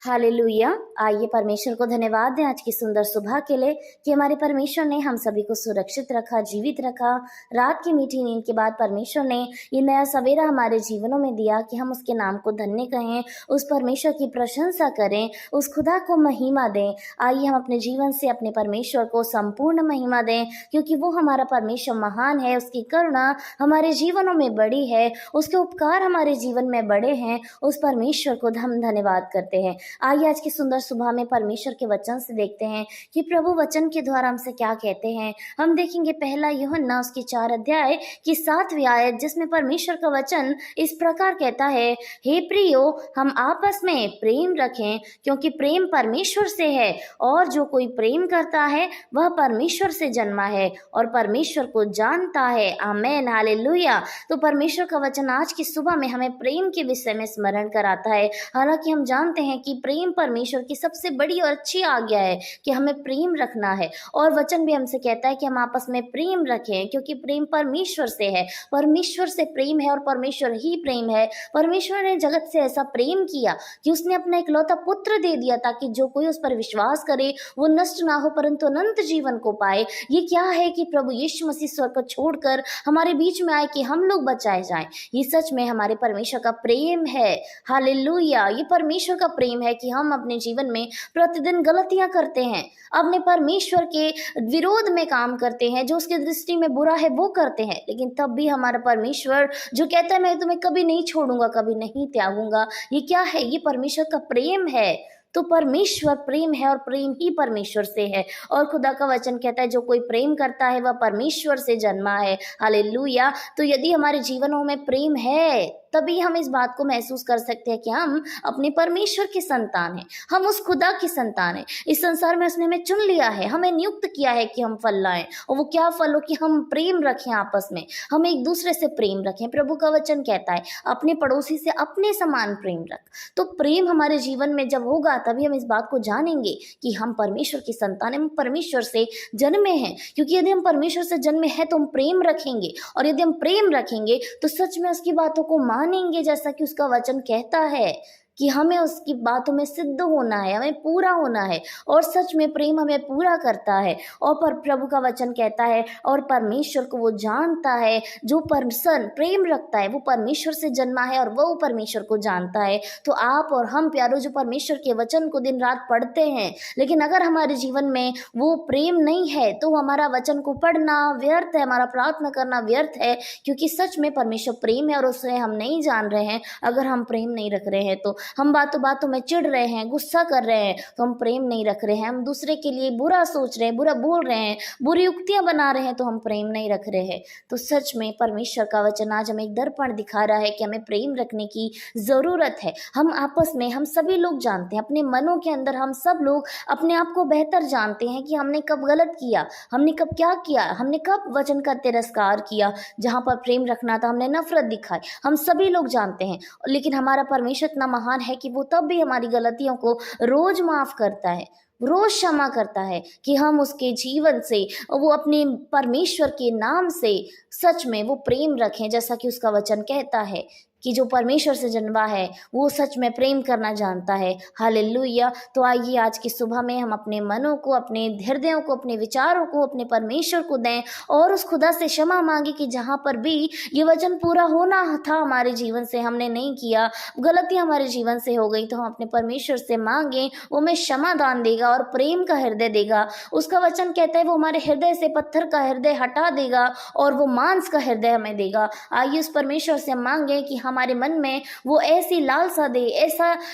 Hallelujah. आइए परमेश्वर को धन्यवाद दें आज की सुंदर सुबह के लिए कि हमारे परमेश्वर ने हम सभी को सुरक्षित रखा, जीवित रखा। रात की मीठी नींद के बाद परमेश्वर ने ये नया सवेरा हमारे जीवनों में दिया कि हम उसके नाम को धन्य कहें, उस परमेश्वर की प्रशंसा करें, उस खुदा को महिमा दें। आइए हम अपने जीवन से अपने परमेश्वर को संपूर्ण महिमा दें, क्योंकि वो हमारा परमेश्वर महान है, उसकी करुणा हमारे जीवनों में बड़ी है, उसके उपकार हमारे जीवन में बड़े हैं। उस परमेश्वर को हम धन्यवाद करते हैं। आइए आज की सुंदर सुबह में परमेश्वर के वचन से देखते हैं कि प्रभु वचन के द्वारा हमसे क्या कहते हैं। हम देखेंगे पहला यूहन्ना उसकी 4 अध्याय की 7वीं आयत, जिसमें परमेश्वर का वचन इस प्रकार कहता है, हे प्रियो, हम आपस में प्रेम रखें, क्योंकि प्रेम परमेश्वर से है, और जो कोई प्रेम करता है वह परमेश्वर से जन्मा है और परमेश्वर को जानता है। आमेन, हालेलुया। तो परमेश्वर का वचन आज की सुबह में हमें प्रेम के विषय में स्मरण कराता है। हालांकि हम जानते हैं कि प्रेम परमेश्वर की सबसे बड़ी और अच्छी आज्ञा है कि हमें प्रेम रखना है, और वचन भी हमसे कहता है कि हम आपस में प्रेम रखें, क्योंकि प्रेम परमेश्वर से है, परमेश्वर से प्रेम है और परमेश्वर ही प्रेम है। परमेश्वर ने जगत से ऐसा प्रेम किया कि उसने अपना इकलौता पुत्र दे दिया, ताकि जो कोई उस पर विश्वास करे वो नष्ट ना हो परंतु अनंत जीवन को पाए। ये क्या है कि प्रभु यीशु मसीह स्वर्ग को छोड़कर हमारे बीच में आए कि हम लोग बचाए जाएं। ये सच में हमारे परमेश्वर का प्रेम है। हालेलुया। ये परमेश्वर का प्रेम है कि हम अपने जीवन में प्रतिदिन गलतियां करते हैं, अपने परमेश्वर के विरोध में काम करते हैं, जो उसकी दृष्टि में बुरा है वो करते हैं, लेकिन तब भी हमारा परमेश्वर जो कहता है मैं तुम्हें कभी नहीं छोड़ूंगा, कभी नहीं त्यागूंगा। ये क्या है? ये परमेश्वर का प्रेम है। तो परमेश्वर प्रेम है और प्रेम ही परमेश्वर से है, और खुदा का वचन कहता है जो कोई प्रेम करता है वह परमेश्वर से जन्मा है। हालेलुया। तो यदि हमारे जीवनों में प्रेम है, तभी हम इस बात को महसूस कर सकते हैं कि हम अपने परमेश्वर की संतान हैं, हम उस खुदा की संतान हैं। इस संसार में उसने हमें चुन लिया है, हमें नियुक्त किया है कि हम फल लाएं, और वो क्या फल हो? कि हम प्रेम रखें, आपस में हम एक दूसरे से प्रेम रखें। प्रभु का वचन कहता है अपने पड़ोसी से अपने समान प्रेम रख। तो प्रेम हमारे जीवन में जब होगा तभी हम इस बात को जानेंगे कि हम परमेश्वर की संतान हैं, हम परमेश्वर से जन्मे हैं। क्योंकि यदि हम परमेश्वर से जन्मे हैं तो हम प्रेम रखेंगे, और यदि हम प्रेम रखेंगे तो सच में उसकी बातों को मानेंगे, जैसा कि उसका वचन कहता है कि हमें उसकी बातों में सिद्ध होना है, हमें पूरा होना है, और सच में प्रेम हमें पूरा करता है। और प्रभु का वचन कहता है और परमेश्वर को वो जानता है, जो पर्सन प्रेम रखता है वो परमेश्वर से जन्मा है और वो परमेश्वर को जानता है। तो आप और हम प्यारो जो परमेश्वर के वचन को दिन रात पढ़ते हैं, लेकिन अगर हमारे जीवन में वो प्रेम नहीं है तो हमारा वचन को पढ़ना व्यर्थ है, हमारा प्रार्थना करना व्यर्थ है, क्योंकि सच में परमेश्वर प्रेम है और उसे हम नहीं जान रहे हैं। अगर हम प्रेम नहीं रख रहे हैं, तो हम बातों बातों में चिढ़ रहे हैं, गुस्सा कर रहे हैं, तो हम प्रेम नहीं रख रहे हैं। हम दूसरे के लिए बुरा सोच रहे हैं, बुरा बोल रहे हैं, बुरी युक्तियां बना रहे हैं, तो हम प्रेम नहीं रख रहे हैं। तो सच में परमेश्वर का वचन आज हमें एक दर्पण दिखा रहा है कि हमें प्रेम रखने की जरूरत है। हम आपस में, हम सभी लोग जानते हैं, अपने मनों के अंदर हम सब लोग अपने आप को बेहतर जानते हैं कि हमने कब गलत किया, हमने कब क्या किया, हमने कब वचन का तिरस्कार किया, जहां पर प्रेम रखना था हमने नफरत दिखाई। हम सभी लोग जानते हैं, लेकिन हमारा परमेश्वर इतना महान है कि वो तब भी हमारी गलतियों को रोज माफ करता है, रोज क्षमा करता है, कि हम उसके जीवन से, वो अपने परमेश्वर के नाम से सच में वो प्रेम रखें, जैसा कि उसका वचन कहता है कि जो परमेश्वर से जन्मा है वो सच में प्रेम करना जानता है। हालेलुया। तो आइए आज की सुबह में हम अपने मनों को, अपने हृदयों को, अपने विचारों को अपने परमेश्वर को दें, और उस खुदा से क्षमा मांगे कि जहाँ पर भी ये वचन पूरा होना था हमारे जीवन से हमने नहीं किया, गलती हमारे जीवन से हो गई, तो हम अपने परमेश्वर से मांगें, वो हमें क्षमा दान देगा और प्रेम का हृदय देगा। उसका वचन कहता है वो हमारे हृदय से पत्थर का हृदय हटा देगा और वो मांस का हृदय हमें देगा। आइए उस परमेश्वर से मांगे कि हमारे मन में वो ऐसी लालसा दे,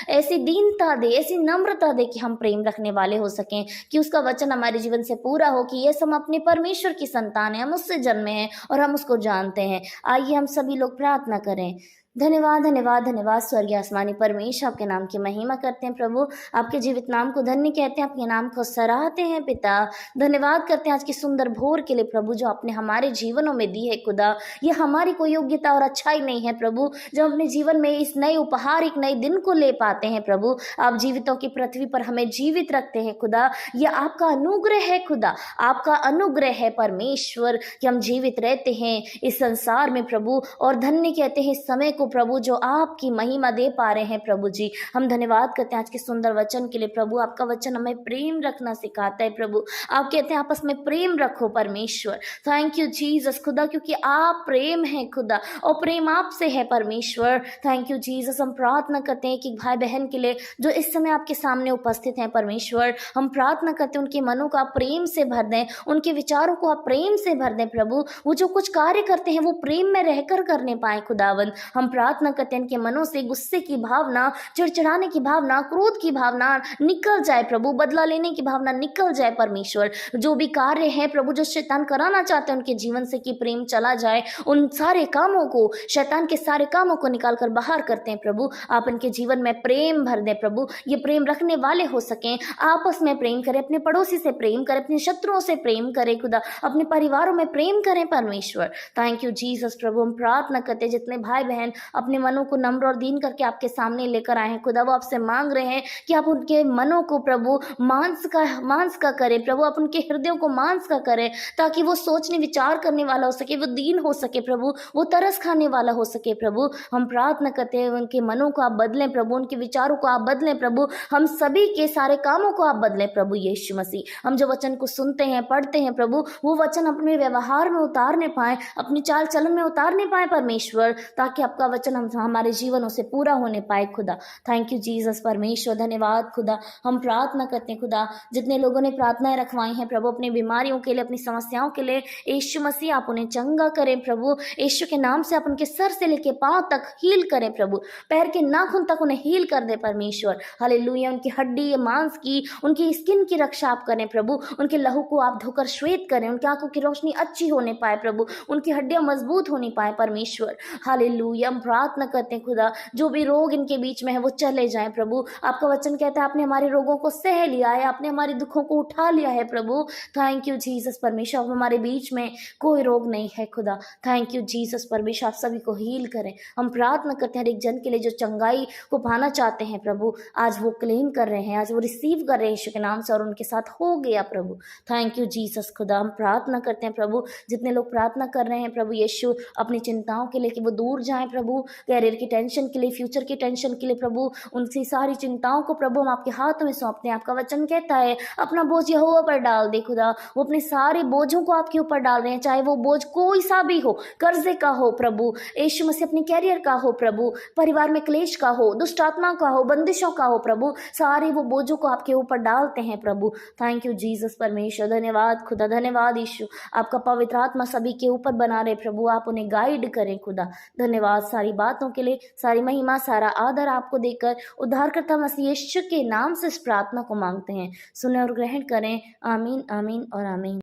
ऐसी दीनता दे, ऐसी नम्रता दे कि हम प्रेम रखने वाले हो सकें, कि उसका वचन हमारे जीवन से पूरा हो कि ये हम अपने परमेश्वर की संतान हैं, हम उससे जन्मे हैं और हम उसको जानते हैं। आइए हम सभी लोग प्रार्थना करें। धन्यवाद धन्यवाद धन्यवाद स्वर्गीय आसमानी परमेश्वर, आपके नाम की महिमा करते हैं प्रभु, आपके जीवित नाम को धन्य कहते हैं, आपके नाम को सराहते हैं पिता। धन्यवाद करते हैं आज की सुंदर भोर के लिए प्रभु, जो आपने हमारे जीवनों में दी है खुदा। ये हमारी कोई योग्यता और अच्छाई नहीं है प्रभु, जो अपने जीवन में इस नए उपहार, एक नए दिन को ले पाते हैं प्रभु। आप जीवितों की पृथ्वी पर हमें जीवित रखते हैं खुदा, यह आपका अनुग्रह है खुदा, आपका अनुग्रह है परमेश्वर कि हम जीवित रहते हैं इस संसार में प्रभु। और धन्य कहते हैं इस समय को प्रभु जो आपकी महिमा दे पा रहे हैं प्रभु जी। हम धन्यवाद करते हैं आज के सुंदर वचन के लिए प्रभु। आपका वचन हमें प्रेम रखना सिखाता है प्रभु। आप कहते हैं आपस में प्रेम रखो परमेश्वर। थैंक यू जीसस खुदा, क्योंकि आप प्रेम है खुदा और प्रेम आपसे है परमेश्वर। Thank you Jesus. हम प्रार्थना करते हैं कि भाई बहन के लिए जो इस समय आपके सामने उपस्थित हैं परमेश्वर, हम प्रार्थना करते हैं उनके मनों को आप प्रेम से भर दें, उनके विचारों को आप प्रेम से भर दें प्रभु। वो जो कुछ कार्य करते हैं वो प्रेम में रहकर करने पाए खुदावंद। हम प्रार्थना करते हैं इनके मनों से गुस्से की भावना, चिड़चिड़ाने की भावना, क्रोध की भावना निकल जाए प्रभु, बदला लेने की भावना निकल जाए परमेश्वर। जो भी कार्य है प्रभु जो शैतान कराना चाहते हैं उनके जीवन से, कि प्रेम चला जाए, उन सारे कामों को, शैतान के सारे कामों को निकाल कर बाहर करते हैं प्रभु। आप इनके जीवन में प्रेम भर दें प्रभु। ये प्रेम रखने वाले हो सकें, आपस में प्रेम करें, अपने पड़ोसी से प्रेम करें, अपने शत्रुओं से प्रेम करें खुदा, अपने परिवारों में प्रेम करें परमेश्वर। थैंक यू जीसस प्रभु। हम प्रार्थना करते हैं जितने भाई बहन अपने मनों को नम्र और दीन करके आपके सामने लेकर आए हैं खुदा, वो आपसे मांग रहे हैं कि आप उनके मनों को प्रभु मांस का करें प्रभु। आप उनके हृदयों को मांस का करें ताकि वो सोचने विचार करने वाला हो सके, वो दीन हो सके प्रभु, वो तरस खाने वाला हो सके प्रभु। हम प्रार्थना करते हैं उनके मनों को आप बदलें प्रभु, उनके विचारों को आप बदलें प्रभु, हम सभी के सारे कामों को आप बदलें प्रभु यीशु मसीह। हम जो वचन को सुनते हैं, पढ़ते हैं प्रभु, वो वचन अपने व्यवहार में उतारने पाए, अपनी चाल चलन में उतारने पाए परमेश्वर, ताकि आपका वचन हमारे जीवनों से पूरा होने पाए खुदा। थैंक यू जीसस परमेश्वर। धन्यवाद खुदा। हम प्रार्थना करते हैं खुदा जितने लोगों ने प्रार्थनाएं रखवाई हैं प्रभु अपनी बीमारियों के लिए, अपनी समस्याओं के लिए, यीशु मसीह आप उन्हें चंगा करें प्रभु। यीशु के नाम से आप उनके सर से लेके पांव तक हील करें प्रभु, पैर के नाखून तक उन्हें हील कर दे परमेश्वर। हालेलुया। उनकी हड्डी मांस की, उनकी स्किन की रक्षा आप करें प्रभु, उनके लहू को आप धोकर श्वेत करें, उनकी आंखों की रोशनी अच्छी होने पाए प्रभु, उनकी हड्डियां मजबूत होने पाए परमेश्वर। हालेलुया। हम प्रार्थना करते हैं खुदा जो भी रोग इनके बीच में है वो चले जाएं प्रभु। आपका वचन कहता है आपने हमारे रोगों को सह लिया है, आपने हमारे दुखों को उठा लिया है प्रभु। थैंक यू जीसस परमेश्वर। अब हमारे बीच में कोई रोग नहीं है खुदा। थैंक यू जीसस परमेश्वर। आप सभी को हील करें। हम प्रार्थना करते हैं हर एक जन के लिए जो चंगाई को पाना चाहते हैं प्रभु, आज वो क्लेम कर रहे हैं, आज वो रिसीव कर रहे हैं यीशु के नाम से, और उनके साथ हो गया प्रभु। थैंक यू जीसस खुदा। हम प्रार्थना करते हैं प्रभु जितने लोग प्रार्थना कर रहे हैं प्रभु यीशु अपनी चिंताओं के लिए कि वो दूर जाएं प्रभु, कैरियर की टेंशन के लिए, फ्यूचर की टेंशन के लिए प्रभु, उनकी सारी चिंताओं को प्रभु हम आपके हाथ में सौंपते हैं। आपका वचन कहता है अपना बोझ यहोवा पर डाल दे खुदा। वो अपने सारे बोझों को आपके ऊपर डाल रहे हैं, चाहे वो बोझ कोई सा भी हो, कर्जे का हो प्रभु यीशु मसीह, अपने कैरियर का हो प्रभु, परिवार में क्लेश का हो, दुष्ट आत्मा का हो, बंदिशों का हो प्रभु, सारे वो बोझों को आपके ऊपर डालते हैं प्रभु। थैंक यू जीसस परमेश्वर। धन्यवाद खुदा, धन्यवाद यीशु। आपका पवित्र आत्मा सभी के ऊपर बना रहे प्रभु, आप उन्हें गाइड करें खुदा। धन्यवाद सारी बातों के लिए, सारी महिमा सारा आदर आपको देकर उद्धारकर्ता मसीह यीशु के नाम से इस प्रार्थना को मांगते हैं। सुने और ग्रहण करें। आमीन आमीन और आमीन।